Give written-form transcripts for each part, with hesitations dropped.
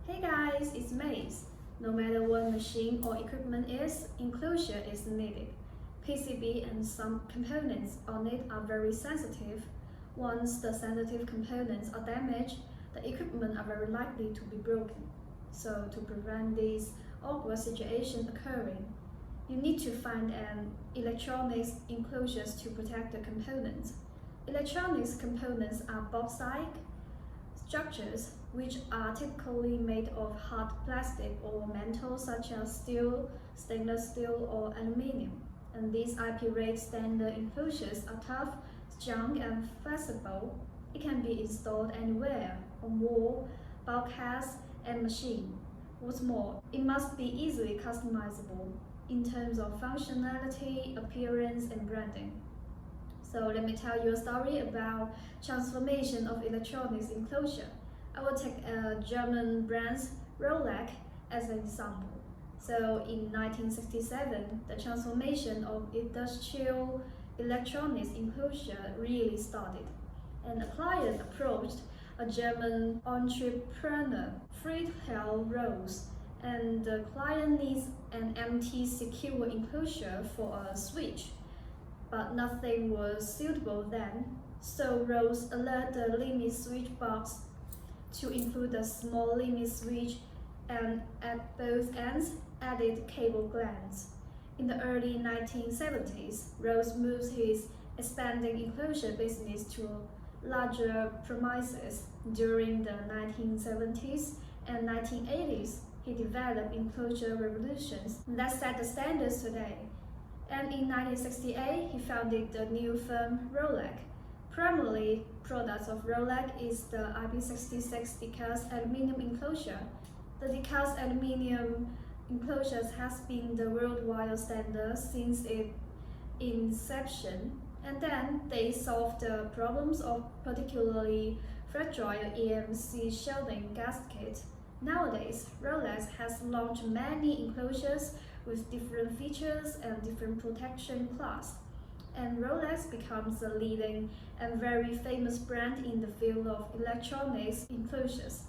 Hey guys, it's Maze. No matter what machine or equipment is, enclosure is needed. PCB and some components on it are very sensitive. Once the sensitive components are damaged, the equipment are very likely to be broken. So to prevent this awkward situation occurring, you need to find an electronics enclosures to protect the components. Electronics components are box-like structures which are typically made of hard plastic or metal such as steel, stainless steel, or aluminum. And these IP-rate standard enclosures are tough, strong, and flexible. It can be installed anywhere, on wall, bulkheads, and machine. What's more, it must be easily customizable in terms of functionality, appearance, and branding. So let me tell you a story about transformation of electronics enclosure. I will take a German brand Rolex as an example. So in 1967, the transformation of industrial electronics enclosure really started. And a client approached a German entrepreneur, Friedhelm Rose, and the client needs an empty secure enclosure for a switch. But nothing was suitable then, so Rose alerted the limit switch box to include a small limit switch and at both ends added cable glands. In the early 1970s, Rose moved his expanding enclosure business to larger premises. During the 1970s and 1980s, he developed enclosure revolutions that set the standards today. And in 1968, he founded the new firm Rolex. Primarily, products of Rolex is the IP66 decast aluminum enclosure. The decast aluminum enclosures has been the worldwide standard since its inception, and then they solved the problems of particularly fragile EMC shielding gasket. Nowadays, Rolex has launched many enclosures with different features and different protection class. And Rolex becomes a leading and very famous brand in the field of electronics enclosures.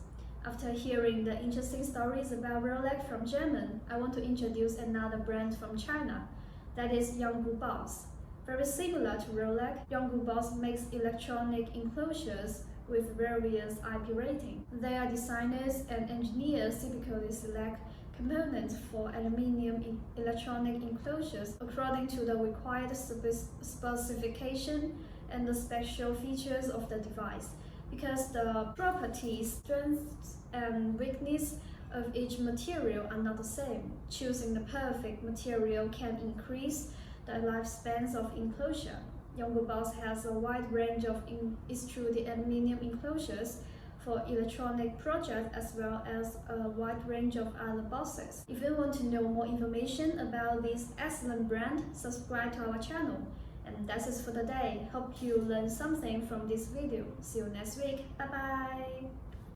After hearing the interesting stories about Rolex from Germany, I want to introduce another brand from China, that is Yanggu Boss. Very similar to Rolex, Yanggu Boss makes electronic enclosures with various IP rating. Their designers and engineers typically select components for aluminum electronic enclosures according to the required specification and the special features of the device, because the properties, strengths, and weakness of each material are not the same. Choosing the perfect material can increase the lifespans of enclosure. Yanggu Boss has a wide range of extruded aluminum enclosures for electronic projects as well as a wide range of other boxes. If you want to know more information about this excellent brand, subscribe to our channel. And that's it for today. Hope you learned something from this video. See you next week. Bye bye.